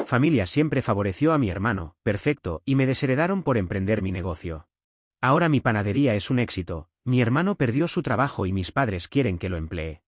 familia siempre favoreció a mi hermano, perfecto, y me desheredaron por emprender mi negocio. Ahora mi panadería es un éxito, mi hermano perdió su trabajo y mis padres quieren que lo emplee.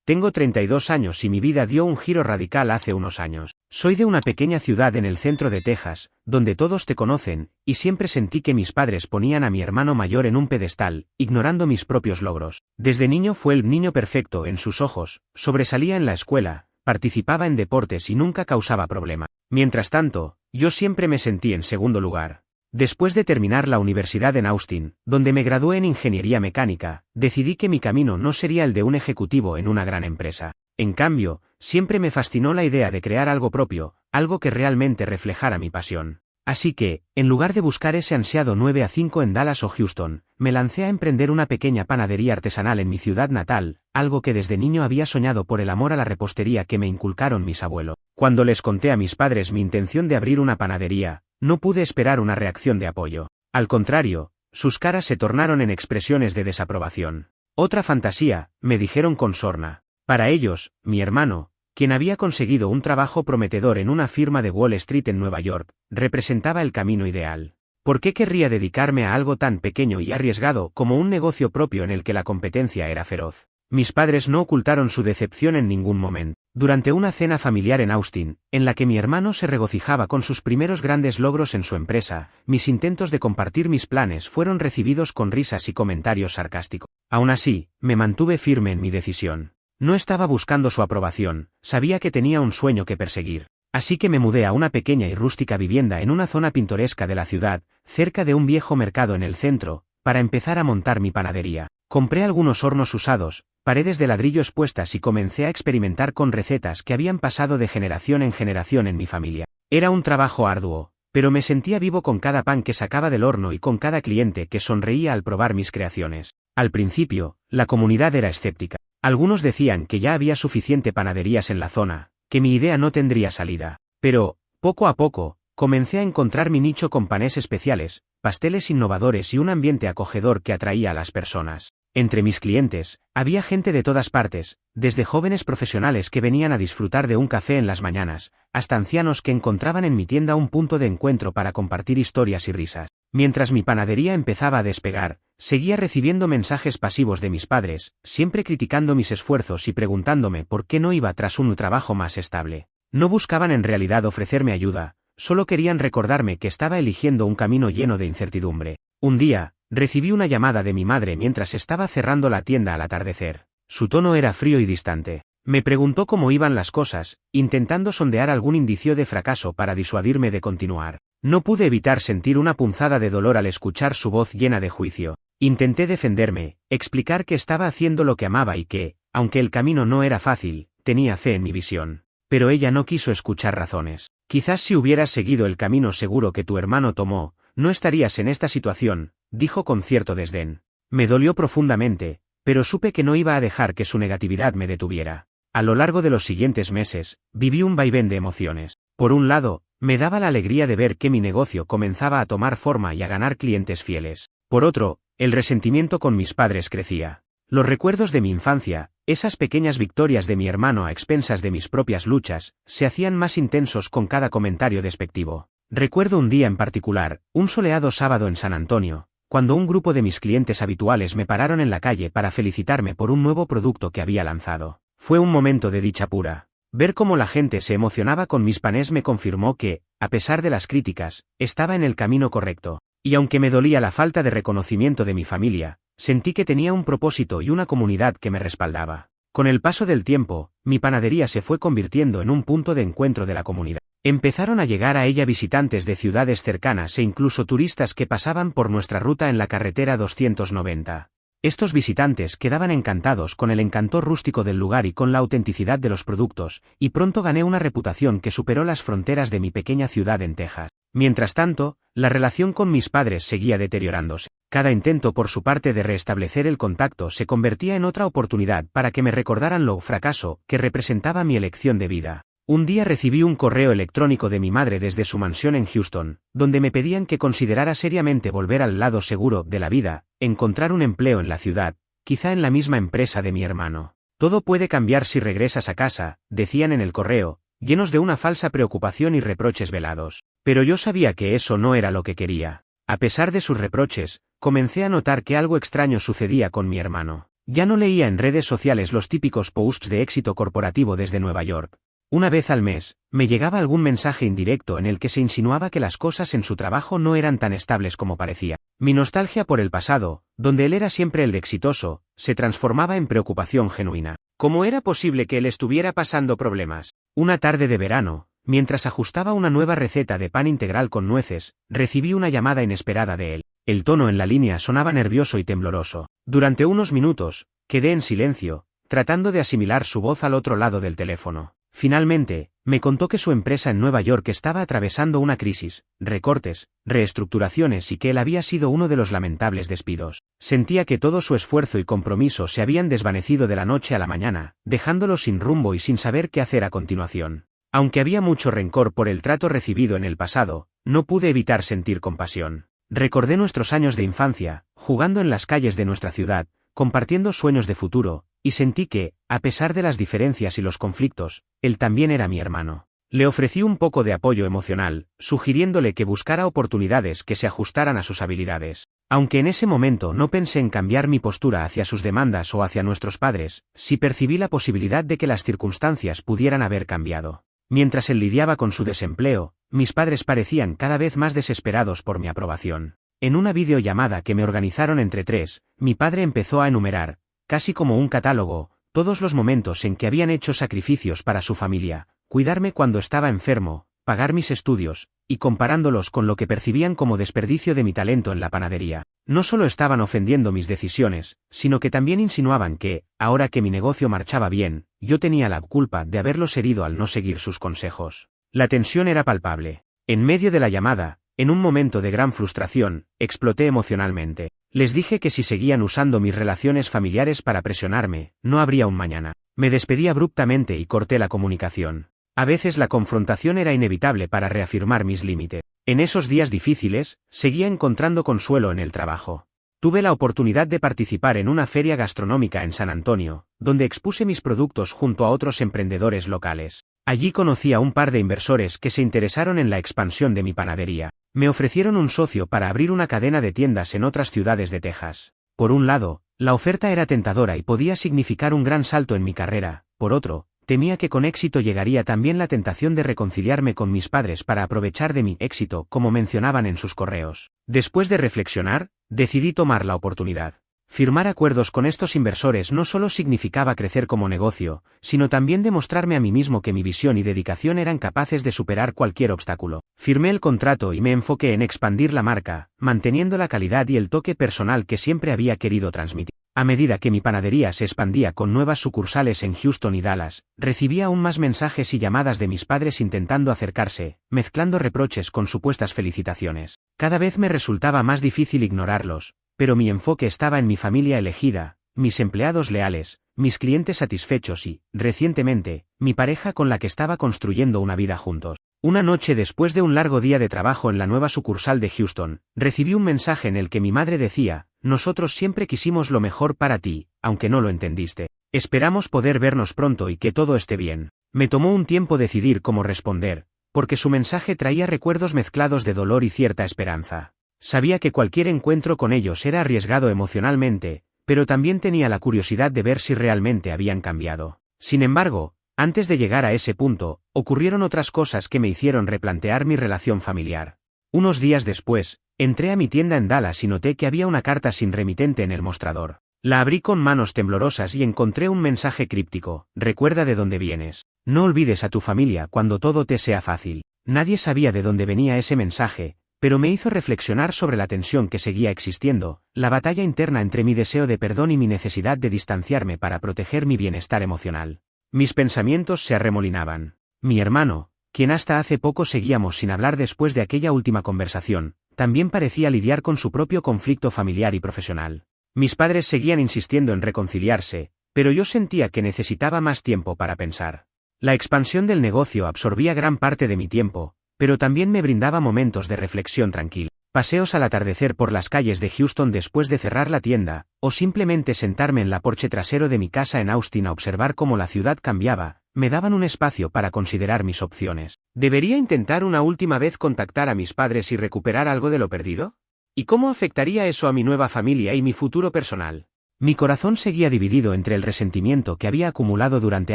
Tengo 32 años y mi vida dio un giro radical hace unos años. Soy de una pequeña ciudad en el centro de Texas, donde todos te conocen, y siempre sentí que mis padres ponían a mi hermano mayor en un pedestal, ignorando mis propios logros. Desde niño fue el niño perfecto en sus ojos, sobresalía en la escuela, participaba en deportes y nunca causaba problema. Mientras tanto, yo siempre me sentí en segundo lugar. Después de terminar la universidad en Austin, donde me gradué en ingeniería mecánica, decidí que mi camino no sería el de un ejecutivo en una gran empresa. En cambio, siempre me fascinó la idea de crear algo propio, algo que realmente reflejara mi pasión. Así que, en lugar de buscar ese ansiado 9 a 5 en Dallas o Houston, me lancé a emprender una pequeña panadería artesanal en mi ciudad natal, algo que desde niño había soñado por el amor a la repostería que me inculcaron mis abuelos. Cuando les conté a mis padres mi intención de abrir una panadería, no pude esperar una reacción de apoyo. Al contrario, sus caras se tornaron en expresiones de desaprobación. Otra fantasía, me dijeron con sorna. Para ellos, mi hermano, quien había conseguido un trabajo prometedor en una firma de Wall Street en Nueva York, representaba el camino ideal. ¿Por qué querría dedicarme a algo tan pequeño y arriesgado como un negocio propio en el que la competencia era feroz? Mis padres no ocultaron su decepción en ningún momento. Durante una cena familiar en Austin, en la que mi hermano se regocijaba con sus primeros grandes logros en su empresa, mis intentos de compartir mis planes fueron recibidos con risas y comentarios sarcásticos. Aún así, me mantuve firme en mi decisión. No estaba buscando su aprobación, sabía que tenía un sueño que perseguir. Así que me mudé a una pequeña y rústica vivienda en una zona pintoresca de la ciudad, cerca de un viejo mercado en el centro, para empezar a montar mi panadería. Compré algunos hornos usados, paredes de ladrillo expuestas y comencé a experimentar con recetas que habían pasado de generación en mi familia. Era un trabajo arduo, pero me sentía vivo con cada pan que sacaba del horno y con cada cliente que sonreía al probar mis creaciones. Al principio, la comunidad era escéptica. Algunos decían que ya había suficiente panaderías en la zona, que mi idea no tendría salida. Pero, poco a poco, comencé a encontrar mi nicho con panes especiales, pasteles innovadores y un ambiente acogedor que atraía a las personas. Entre mis clientes, había gente de todas partes, desde jóvenes profesionales que venían a disfrutar de un café en las mañanas, hasta ancianos que encontraban en mi tienda un punto de encuentro para compartir historias y risas. Mientras mi panadería empezaba a despegar, seguía recibiendo mensajes pasivos de mis padres, siempre criticando mis esfuerzos y preguntándome por qué no iba tras un trabajo más estable. No buscaban en realidad ofrecerme ayuda, solo querían recordarme que estaba eligiendo un camino lleno de incertidumbre. Un día, recibí una llamada de mi madre mientras estaba cerrando la tienda al atardecer. Su tono era frío y distante. Me preguntó cómo iban las cosas, intentando sondear algún indicio de fracaso para disuadirme de continuar. No pude evitar sentir una punzada de dolor al escuchar su voz llena de juicio. Intenté defenderme, explicar que estaba haciendo lo que amaba y que, aunque el camino no era fácil, tenía fe en mi visión. Pero ella no quiso escuchar razones. Quizás si hubieras seguido el camino seguro que tu hermano tomó, no estarías en esta situación, dijo con cierto desdén. Me dolió profundamente, pero supe que no iba a dejar que su negatividad me detuviera. A lo largo de los siguientes meses, viví un vaivén de emociones. Por un lado, me daba la alegría de ver que mi negocio comenzaba a tomar forma y a ganar clientes fieles. Por otro, el resentimiento con mis padres crecía. Los recuerdos de mi infancia, esas pequeñas victorias de mi hermano a expensas de mis propias luchas, se hacían más intensos con cada comentario despectivo. Recuerdo un día en particular, un soleado sábado en San Antonio, cuando un grupo de mis clientes habituales me pararon en la calle para felicitarme por un nuevo producto que había lanzado. Fue un momento de dicha pura. Ver cómo la gente se emocionaba con mis panes me confirmó que, a pesar de las críticas, estaba en el camino correcto. Y aunque me dolía la falta de reconocimiento de mi familia, sentí que tenía un propósito y una comunidad que me respaldaba. Con el paso del tiempo, mi panadería se fue convirtiendo en un punto de encuentro de la comunidad. Empezaron a llegar a ella visitantes de ciudades cercanas e incluso turistas que pasaban por nuestra ruta en la carretera 290. Estos visitantes quedaban encantados con el encanto rústico del lugar y con la autenticidad de los productos, y pronto gané una reputación que superó las fronteras de mi pequeña ciudad en Texas. Mientras tanto, la relación con mis padres seguía deteriorándose. Cada intento por su parte de restablecer el contacto se convertía en otra oportunidad para que me recordaran lo fracaso que representaba mi elección de vida. Un día recibí un correo electrónico de mi madre desde su mansión en Houston, donde me pedían que considerara seriamente volver al lado seguro de la vida, encontrar un empleo en la ciudad, quizá en la misma empresa de mi hermano. Todo puede cambiar si regresas a casa, decían en el correo, llenos de una falsa preocupación y reproches velados. Pero yo sabía que eso no era lo que quería. A pesar de sus reproches, comencé a notar que algo extraño sucedía con mi hermano. Ya no leía en redes sociales los típicos posts de éxito corporativo desde Nueva York. Una vez al mes, me llegaba algún mensaje indirecto en el que se insinuaba que las cosas en su trabajo no eran tan estables como parecía. Mi nostalgia por el pasado, donde él era siempre el de exitoso, se transformaba en preocupación genuina. ¿Cómo era posible que él estuviera pasando problemas? Una tarde de verano, mientras ajustaba una nueva receta de pan integral con nueces, recibí una llamada inesperada de él. El tono en la línea sonaba nervioso y tembloroso. Durante unos minutos, quedé en silencio, tratando de asimilar su voz al otro lado del teléfono. Finalmente, me contó que su empresa en Nueva York estaba atravesando una crisis, recortes, reestructuraciones y que él había sido uno de los lamentables despidos. Sentía que todo su esfuerzo y compromiso se habían desvanecido de la noche a la mañana, dejándolo sin rumbo y sin saber qué hacer a continuación. Aunque había mucho rencor por el trato recibido en el pasado, no pude evitar sentir compasión. Recordé nuestros años de infancia, jugando en las calles de nuestra ciudad, compartiendo sueños de futuro, y sentí que, a pesar de las diferencias y los conflictos, él también era mi hermano. Le ofrecí un poco de apoyo emocional, sugiriéndole que buscara oportunidades que se ajustaran a sus habilidades. Aunque en ese momento no pensé en cambiar mi postura hacia sus demandas o hacia nuestros padres, sí percibí la posibilidad de que las circunstancias pudieran haber cambiado. Mientras él lidiaba con su desempleo, mis padres parecían cada vez más desesperados por mi aprobación. En una videollamada que me organizaron entre tres, mi padre empezó a enumerar, casi como un catálogo, todos los momentos en que habían hecho sacrificios para su familia, cuidarme cuando estaba enfermo, pagar mis estudios, y comparándolos con lo que percibían como desperdicio de mi talento en la panadería. No solo estaban ofendiendo mis decisiones, sino que también insinuaban que, ahora que mi negocio marchaba bien, yo tenía la culpa de haberlos herido al no seguir sus consejos. La tensión era palpable. En medio de la llamada, en un momento de gran frustración, exploté emocionalmente. Les dije que si seguían usando mis relaciones familiares para presionarme, no habría un mañana. Me despedí abruptamente y corté la comunicación. A veces la confrontación era inevitable para reafirmar mis límites. En esos días difíciles, seguía encontrando consuelo en el trabajo. Tuve la oportunidad de participar en una feria gastronómica en San Antonio, donde expuse mis productos junto a otros emprendedores locales. Allí conocí a un par de inversores que se interesaron en la expansión de mi panadería. Me ofrecieron un socio para abrir una cadena de tiendas en otras ciudades de Texas. Por un lado, la oferta era tentadora y podía significar un gran salto en mi carrera. Por otro, temía que con éxito llegaría también la tentación de reconciliarme con mis padres para aprovechar de mi éxito, como mencionaban en sus correos. Después de reflexionar, decidí tomar la oportunidad. Firmar acuerdos con estos inversores no solo significaba crecer como negocio, sino también demostrarme a mí mismo que mi visión y dedicación eran capaces de superar cualquier obstáculo. Firmé el contrato y me enfoqué en expandir la marca, manteniendo la calidad y el toque personal que siempre había querido transmitir. A medida que mi panadería se expandía con nuevas sucursales en Houston y Dallas, recibía aún más mensajes y llamadas de mis padres intentando acercarse, mezclando reproches con supuestas felicitaciones. Cada vez me resultaba más difícil ignorarlos, pero mi enfoque estaba en mi familia elegida, mis empleados leales, mis clientes satisfechos y, recientemente, mi pareja con la que estaba construyendo una vida juntos. Una noche después de un largo día de trabajo en la nueva sucursal de Houston, recibí un mensaje en el que mi madre decía: «Nosotros siempre quisimos lo mejor para ti, aunque no lo entendiste. Esperamos poder vernos pronto y que todo esté bien». Me tomó un tiempo decidir cómo responder, porque su mensaje traía recuerdos mezclados de dolor y cierta esperanza. Sabía que cualquier encuentro con ellos era arriesgado emocionalmente, pero también tenía la curiosidad de ver si realmente habían cambiado. Sin embargo, antes de llegar a ese punto, ocurrieron otras cosas que me hicieron replantear mi relación familiar. Unos días después, entré a mi tienda en Dallas y noté que había una carta sin remitente en el mostrador. La abrí con manos temblorosas y encontré un mensaje críptico: «Recuerda de dónde vienes. No olvides a tu familia cuando todo te sea fácil». Nadie sabía de dónde venía ese mensaje, pero me hizo reflexionar sobre la tensión que seguía existiendo, la batalla interna entre mi deseo de perdón y mi necesidad de distanciarme para proteger mi bienestar emocional. Mis pensamientos se arremolinaban. Mi hermano, quien hasta hace poco seguíamos sin hablar después de aquella última conversación, también parecía lidiar con su propio conflicto familiar y profesional. Mis padres seguían insistiendo en reconciliarse, pero yo sentía que necesitaba más tiempo para pensar. La expansión del negocio absorbía gran parte de mi tiempo, pero también me brindaba momentos de reflexión tranquila. Paseos al atardecer por las calles de Houston después de cerrar la tienda, o simplemente sentarme en la porche trasero de mi casa en Austin a observar cómo la ciudad cambiaba, me daban un espacio para considerar mis opciones. ¿Debería intentar una última vez contactar a mis padres y recuperar algo de lo perdido? ¿Y cómo afectaría eso a mi nueva familia y mi futuro personal? Mi corazón seguía dividido entre el resentimiento que había acumulado durante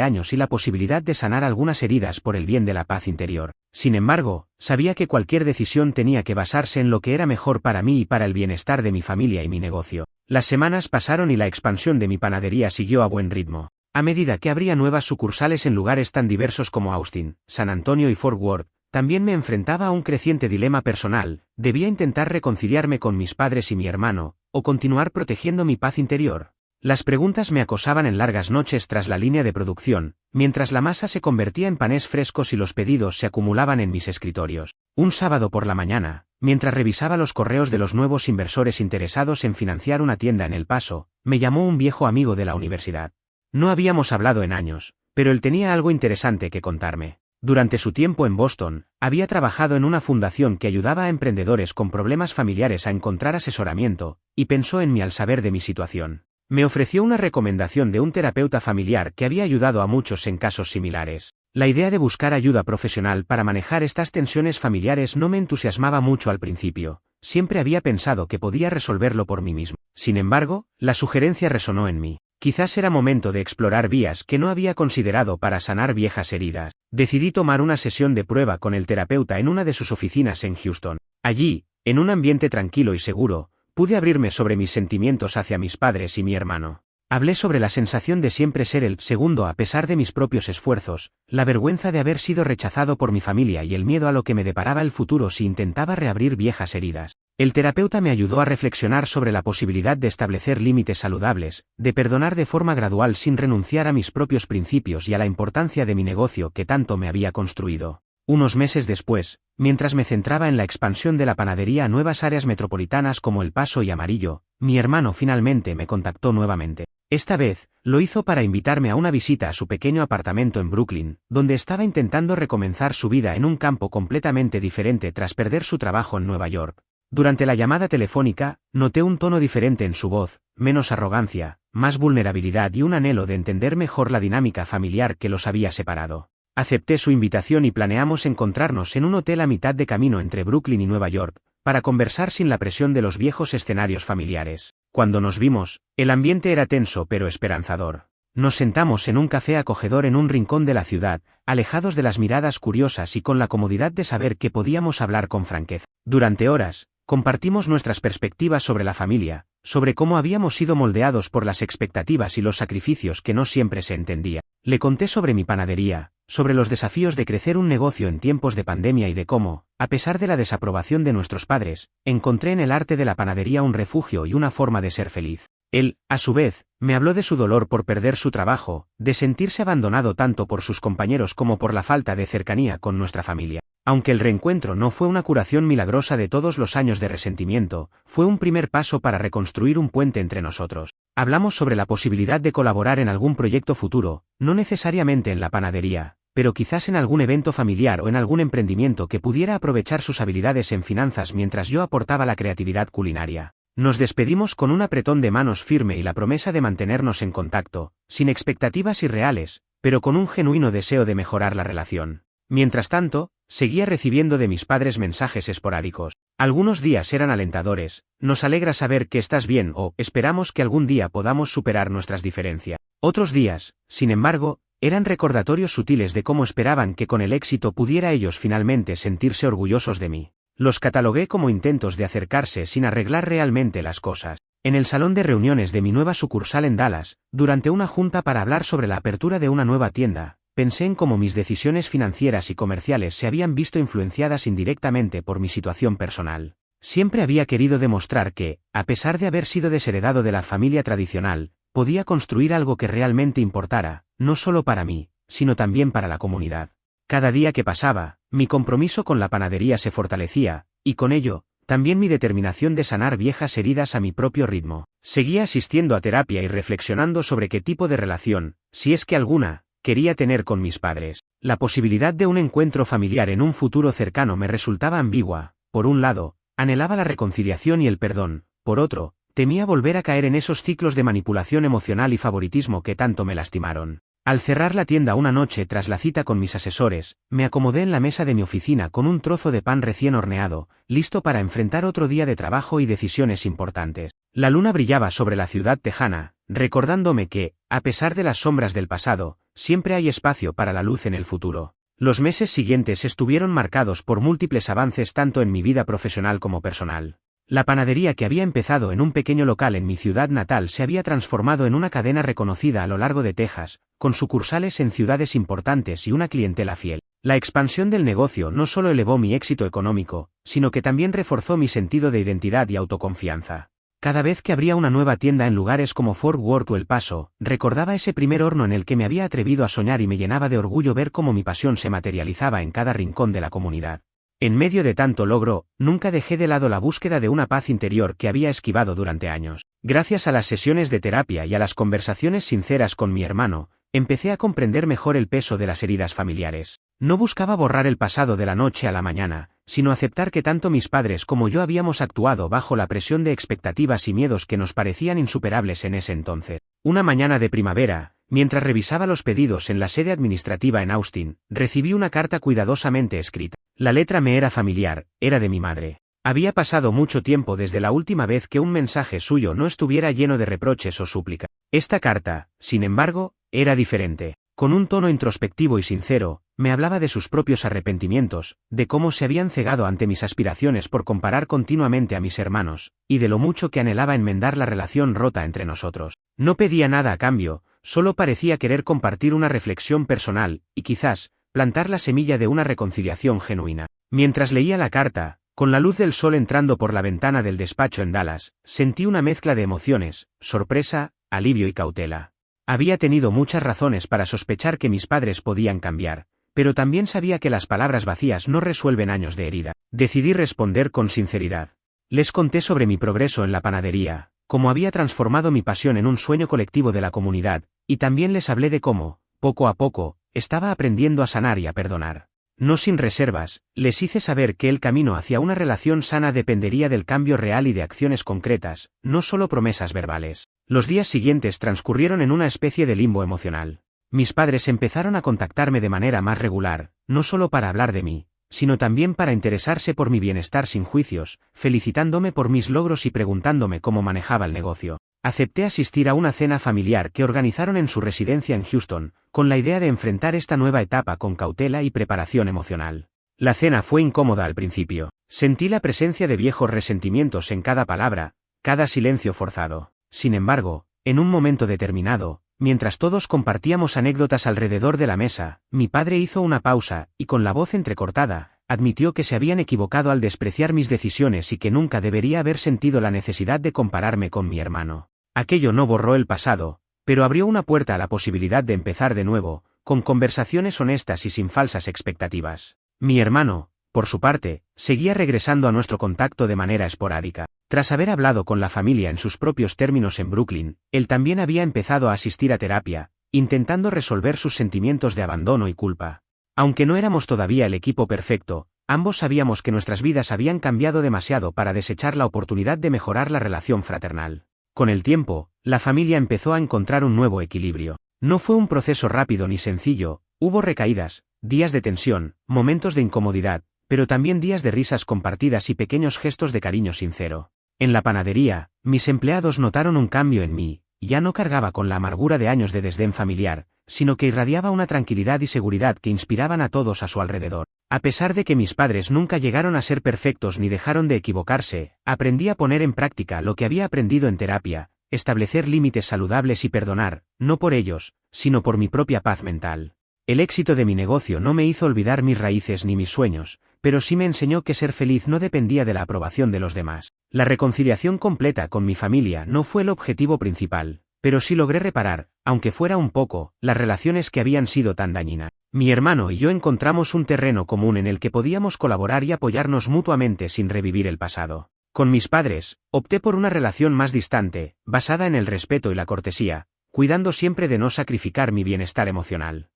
años y la posibilidad de sanar algunas heridas por el bien de la paz interior. Sin embargo, sabía que cualquier decisión tenía que basarse en lo que era mejor para mí y para el bienestar de mi familia y mi negocio. Las semanas pasaron y la expansión de mi panadería siguió a buen ritmo. A medida que abría nuevas sucursales en lugares tan diversos como Austin, San Antonio y Fort Worth, también me enfrentaba a un creciente dilema personal: ¿debía intentar reconciliarme con mis padres y mi hermano, o continuar protegiendo mi paz interior? Las preguntas me acosaban en largas noches tras la línea de producción, mientras la masa se convertía en panés frescos y los pedidos se acumulaban en mis escritorios. Un sábado por la mañana, mientras revisaba los correos de los nuevos inversores interesados en financiar una tienda en El Paso, me llamó un viejo amigo de la universidad. No habíamos hablado en años, pero él tenía algo interesante que contarme. Durante su tiempo en Boston, había trabajado en una fundación que ayudaba a emprendedores con problemas familiares a encontrar asesoramiento, y pensó en mí al saber de mi situación. Me ofreció una recomendación de un terapeuta familiar que había ayudado a muchos en casos similares. La idea de buscar ayuda profesional para manejar estas tensiones familiares no me entusiasmaba mucho al principio. Siempre había pensado que podía resolverlo por mí mismo. Sin embargo, la sugerencia resonó en mí. Quizás era momento de explorar vías que no había considerado para sanar viejas heridas. Decidí tomar una sesión de prueba con el terapeuta en una de sus oficinas en Houston. Allí, en un ambiente tranquilo y seguro, pude abrirme sobre mis sentimientos hacia mis padres y mi hermano. Hablé sobre la sensación de siempre ser el segundo a pesar de mis propios esfuerzos, la vergüenza de haber sido rechazado por mi familia y el miedo a lo que me deparaba el futuro si intentaba reabrir viejas heridas. El terapeuta me ayudó a reflexionar sobre la posibilidad de establecer límites saludables, de perdonar de forma gradual sin renunciar a mis propios principios y a la importancia de mi negocio que tanto me había construido. Unos meses después, mientras me centraba en la expansión de la panadería a nuevas áreas metropolitanas como El Paso y Amarillo, mi hermano finalmente me contactó nuevamente. Esta vez, lo hizo para invitarme a una visita a su pequeño apartamento en Brooklyn, donde estaba intentando recomenzar su vida en un campo completamente diferente tras perder su trabajo en Nueva York. Durante la llamada telefónica, noté un tono diferente en su voz, menos arrogancia, más vulnerabilidad y un anhelo de entender mejor la dinámica familiar que los había separado. Acepté su invitación y planeamos encontrarnos en un hotel a mitad de camino entre Brooklyn y Nueva York, para conversar sin la presión de los viejos escenarios familiares. Cuando nos vimos, el ambiente era tenso pero esperanzador. Nos sentamos en un café acogedor en un rincón de la ciudad, alejados de las miradas curiosas y con la comodidad de saber que podíamos hablar con franqueza. Durante horas, compartimos nuestras perspectivas sobre la familia, sobre cómo habíamos sido moldeados por las expectativas y los sacrificios que no siempre se entendía. Le conté sobre mi panadería, sobre los desafíos de crecer un negocio en tiempos de pandemia y de cómo, a pesar de la desaprobación de nuestros padres, encontré en el arte de la panadería un refugio y una forma de ser feliz. Él, a su vez, me habló de su dolor por perder su trabajo, de sentirse abandonado tanto por sus compañeros como por la falta de cercanía con nuestra familia. Aunque el reencuentro no fue una curación milagrosa de todos los años de resentimiento, fue un primer paso para reconstruir un puente entre nosotros. Hablamos sobre la posibilidad de colaborar en algún proyecto futuro, no necesariamente en la panadería, pero quizás en algún evento familiar o en algún emprendimiento que pudiera aprovechar sus habilidades en finanzas mientras yo aportaba la creatividad culinaria. Nos despedimos con un apretón de manos firme y la promesa de mantenernos en contacto, sin expectativas irreales, pero con un genuino deseo de mejorar la relación. Mientras tanto, seguía recibiendo de mis padres mensajes esporádicos. Algunos días eran alentadores: nos alegra saber que estás bien o esperamos que algún día podamos superar nuestras diferencias. Otros días, sin embargo, eran recordatorios sutiles de cómo esperaban que con el éxito pudiera ellos finalmente sentirse orgullosos de mí. Los catalogué como intentos de acercarse sin arreglar realmente las cosas. En el salón de reuniones de mi nueva sucursal en Dallas, durante una junta para hablar sobre la apertura de una nueva tienda, pensé en cómo mis decisiones financieras y comerciales se habían visto influenciadas indirectamente por mi situación personal. Siempre había querido demostrar que, a pesar de haber sido desheredado de la familia tradicional, podía construir algo que realmente importara, no solo para mí, sino también para la comunidad. Cada día que pasaba, mi compromiso con la panadería se fortalecía, y con ello, también mi determinación de sanar viejas heridas a mi propio ritmo. Seguía asistiendo a terapia y reflexionando sobre qué tipo de relación, si es que alguna, quería tener con mis padres. La posibilidad de un encuentro familiar en un futuro cercano me resultaba ambigua. Por un lado, anhelaba la reconciliación y el perdón; por otro, temía volver a caer en esos ciclos de manipulación emocional y favoritismo que tanto me lastimaron. Al cerrar la tienda una noche tras la cita con mis asesores, me acomodé en la mesa de mi oficina con un trozo de pan recién horneado, listo para enfrentar otro día de trabajo y decisiones importantes. La luna brillaba sobre la ciudad tejana, recordándome que, a pesar de las sombras del pasado, siempre hay espacio para la luz en el futuro. Los meses siguientes estuvieron marcados por múltiples avances tanto en mi vida profesional como personal. La panadería que había empezado en un pequeño local en mi ciudad natal se había transformado en una cadena reconocida a lo largo de Texas, con sucursales en ciudades importantes y una clientela fiel. La expansión del negocio no solo elevó mi éxito económico, sino que también reforzó mi sentido de identidad y autoconfianza. Cada vez que abría una nueva tienda en lugares como Fort Worth o El Paso, recordaba ese primer horno en el que me había atrevido a soñar y me llenaba de orgullo ver cómo mi pasión se materializaba en cada rincón de la comunidad. En medio de tanto logro, nunca dejé de lado la búsqueda de una paz interior que había esquivado durante años. Gracias a las sesiones de terapia y a las conversaciones sinceras con mi hermano, empecé a comprender mejor el peso de las heridas familiares. No buscaba borrar el pasado de la noche a la mañana, sino aceptar que tanto mis padres como yo habíamos actuado bajo la presión de expectativas y miedos que nos parecían insuperables en ese entonces. Una mañana de primavera, mientras revisaba los pedidos en la sede administrativa en Austin, recibí una carta cuidadosamente escrita. La letra me era familiar, era de mi madre. Había pasado mucho tiempo desde la última vez que un mensaje suyo no estuviera lleno de reproches o súplicas. Esta carta, sin embargo, era diferente. Con un tono introspectivo y sincero, me hablaba de sus propios arrepentimientos, de cómo se habían cegado ante mis aspiraciones por comparar continuamente a mis hermanos, y de lo mucho que anhelaba enmendar la relación rota entre nosotros. No pedía nada a cambio, solo parecía querer compartir una reflexión personal, y quizás, plantar la semilla de una reconciliación genuina. Mientras leía la carta, con la luz del sol entrando por la ventana del despacho en Dallas, sentí una mezcla de emociones, sorpresa, alivio y cautela. Había tenido muchas razones para sospechar que mis padres podían cambiar, pero también sabía que las palabras vacías no resuelven años de herida. Decidí responder con sinceridad. Les conté sobre mi progreso en la panadería, cómo había transformado mi pasión en un sueño colectivo de la comunidad, y también les hablé de cómo, poco a poco, estaba aprendiendo a sanar y a perdonar. No sin reservas, les hice saber que el camino hacia una relación sana dependería del cambio real y de acciones concretas, no solo promesas verbales. Los días siguientes transcurrieron en una especie de limbo emocional. Mis padres empezaron a contactarme de manera más regular, no solo para hablar de mí, sino también para interesarse por mi bienestar sin juicios, felicitándome por mis logros y preguntándome cómo manejaba el negocio. Acepté asistir a una cena familiar que organizaron en su residencia en Houston, con la idea de enfrentar esta nueva etapa con cautela y preparación emocional. La cena fue incómoda al principio. Sentí la presencia de viejos resentimientos en cada palabra, cada silencio forzado. Sin embargo, en un momento determinado, mientras todos compartíamos anécdotas alrededor de la mesa, mi padre hizo una pausa, y con la voz entrecortada, admitió que se habían equivocado al despreciar mis decisiones y que nunca debería haber sentido la necesidad de compararme con mi hermano. Aquello no borró el pasado, pero abrió una puerta a la posibilidad de empezar de nuevo, con conversaciones honestas y sin falsas expectativas. Mi hermano, por su parte, seguía regresando a nuestro contacto de manera esporádica. Tras haber hablado con la familia en sus propios términos en Brooklyn, él también había empezado a asistir a terapia, intentando resolver sus sentimientos de abandono y culpa. Aunque no éramos todavía el equipo perfecto, ambos sabíamos que nuestras vidas habían cambiado demasiado para desechar la oportunidad de mejorar la relación fraternal. Con el tiempo, la familia empezó a encontrar un nuevo equilibrio. No fue un proceso rápido ni sencillo, hubo recaídas, días de tensión, momentos de incomodidad, pero también días de risas compartidas y pequeños gestos de cariño sincero. En la panadería, mis empleados notaron un cambio en mí, ya no cargaba con la amargura de años de desdén familiar, sino que irradiaba una tranquilidad y seguridad que inspiraban a todos a su alrededor. A pesar de que mis padres nunca llegaron a ser perfectos ni dejaron de equivocarse, aprendí a poner en práctica lo que había aprendido en terapia, establecer límites saludables y perdonar, no por ellos, sino por mi propia paz mental. El éxito de mi negocio no me hizo olvidar mis raíces ni mis sueños, pero sí me enseñó que ser feliz no dependía de la aprobación de los demás. La reconciliación completa con mi familia no fue el objetivo principal, pero sí logré reparar, aunque fuera un poco, las relaciones que habían sido tan dañinas. Mi hermano y yo encontramos un terreno común en el que podíamos colaborar y apoyarnos mutuamente sin revivir el pasado. Con mis padres, opté por una relación más distante, basada en el respeto y la cortesía, cuidando siempre de no sacrificar mi bienestar emocional.